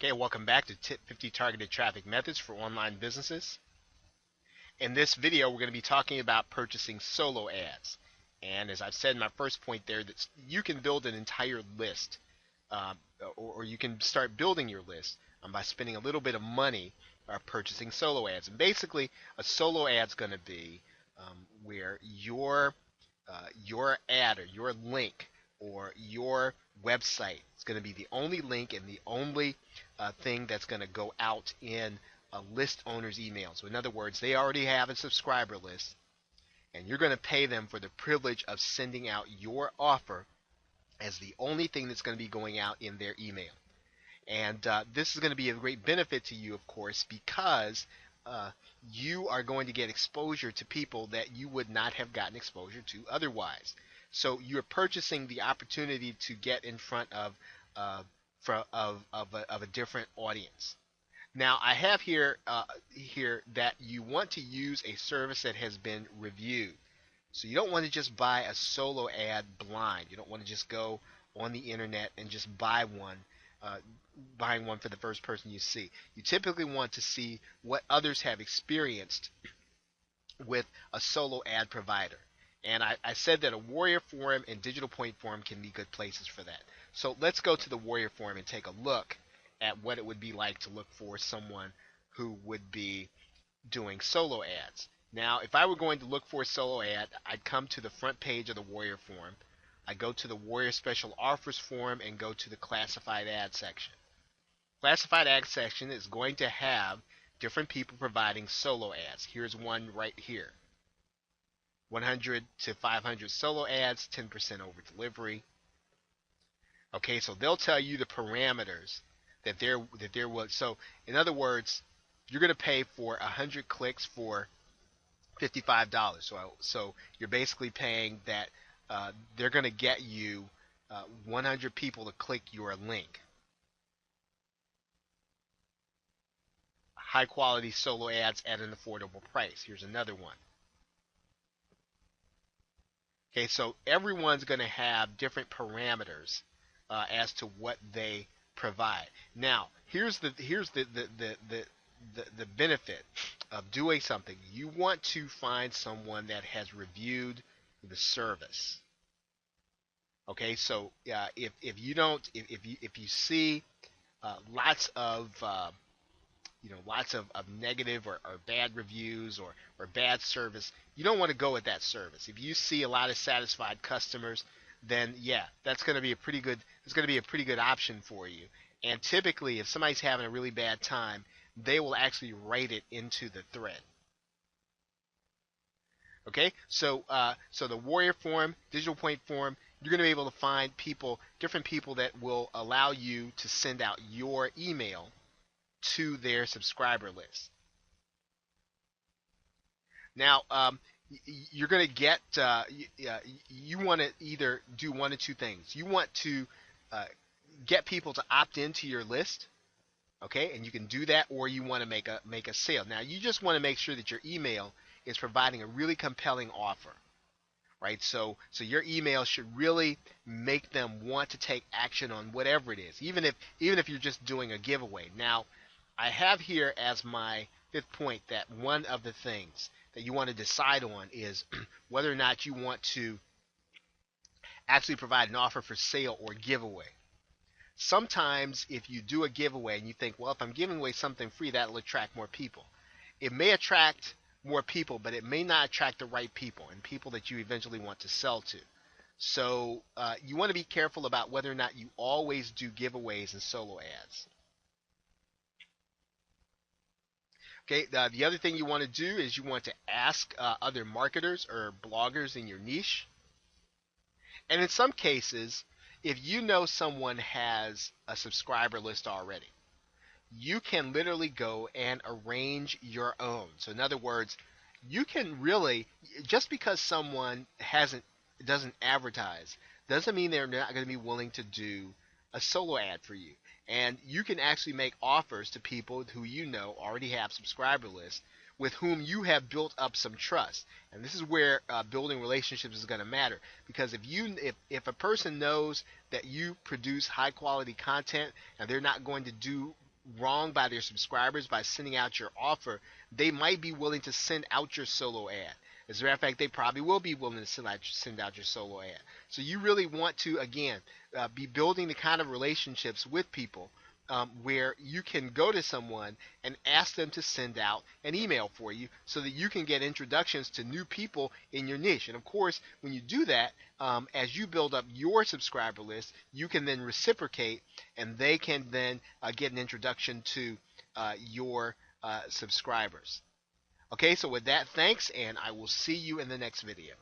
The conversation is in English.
Okay, welcome back to Tip 50 Targeted Traffic Methods for Online Businesses. In this video, we're going to be talking about purchasing solo ads. And as I've said in my first point there, that you can build an entire list, uh, or you can start building your list by spending a little bit of money purchasing solo ads. And basically, a solo ad is going to be where your ad or your link or your website is going to be the only link and the only thing that's going to go out in a list owner's email. So in other words, they already have a subscriber list, and you're going to pay them for the privilege of sending out your offer as the only thing that's going to be going out in their email. And this is going to be a great benefit to you, of course, because you are going to get exposure to people that you would not have gotten exposure to otherwise. So you're purchasing the opportunity to get in front of a different audience. Now, I have here that you want to use a service that has been reviewed. So you don't want to just buy a solo ad blind. You don't want to just go on the internet and just buying one for the first person you see. You typically want to see what others have experienced with a solo ad provider. And I said that a Warrior Forum and Digital Point Forum can be good places for that. So let's go to the Warrior Forum and take a look at what it would be like to look for someone who would be doing solo ads. Now, if I were going to look for a solo ad, I'd come to the front page of the Warrior Forum. I go to the Warrior Special Offers Forum and go to the Classified Ad section. Classified Ad section is going to have different people providing solo ads. Here's one right here. 100 to 500 solo ads, 10% over delivery. Okay, so they'll tell you the parameters that there was. So in other words, you're going to pay for 100 clicks for $55. So you're basically paying that they're going to get you 100 people to click your link. High quality solo ads at an affordable price. Here's another one. Okay, so everyone's going to have different parameters as to what they provide. Now, here's the benefit of doing something. You want to find someone that has reviewed the service. Okay, so if you see lots of negative or bad reviews or bad service, you don't want to go with that service. If you see a lot of satisfied customers, then yeah, it's going to be a pretty good option for you. And typically, if somebody's having a really bad time, they will actually write it into the thread. Okay, so the Warrior Forum, Digital Point Forum, you're going to be able to find different people that will allow you to send out your email to their subscriber list. Now, you're going to get, you want to either do one of two things. You want to get people to opt into your list, okay, and you can do that, or you want to make a sale. Now, you just want to make sure that your email is providing a really compelling offer, right? So your email should really make them want to take action on whatever it is, even if you're just doing a giveaway. Now, I have here as my fifth point that one of the things that you want to decide on is whether or not you want to actually provide an offer for sale or giveaway. Sometimes if you do a giveaway and you think, well, if I'm giving away something free, that'll attract more people. It may attract more people, but it may not attract the right people and people that you eventually want to sell to. So you want to be careful about whether or not you always do giveaways and solo ads. Okay, the other thing you want to do is you want to ask other marketers or bloggers in your niche. And in some cases, if you know someone has a subscriber list already, you can literally go and arrange your own. So in other words, you can really, just because someone doesn't advertise, doesn't mean they're not going to be willing to do a solo ad for you. And you can actually make offers to people who you know already have subscriber lists with whom you have built up some trust. And this is where building relationships is going to matter, because if a person knows that you produce high quality content and they're not going to do wrong by their subscribers by sending out your offer, they might be willing to send out your solo ad. As a matter of fact, they probably will be willing to send out your solo ad. So you really want to, again, be building the kind of relationships with people where you can go to someone and ask them to send out an email for you so that you can get introductions to new people in your niche. And of course, when you do that, as you build up your subscriber list, you can then reciprocate and they can then get an introduction to your subscribers. Okay, so with that, thanks, and I will see you in the next video.